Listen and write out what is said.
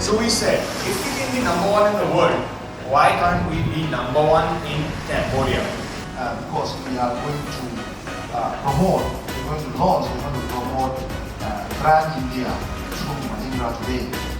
So we said, if we can be number one in the world, why can't we be number one in Cambodia? Because we are going to promote, we're going to launch, we're going to promote Brand India through Mahindra today.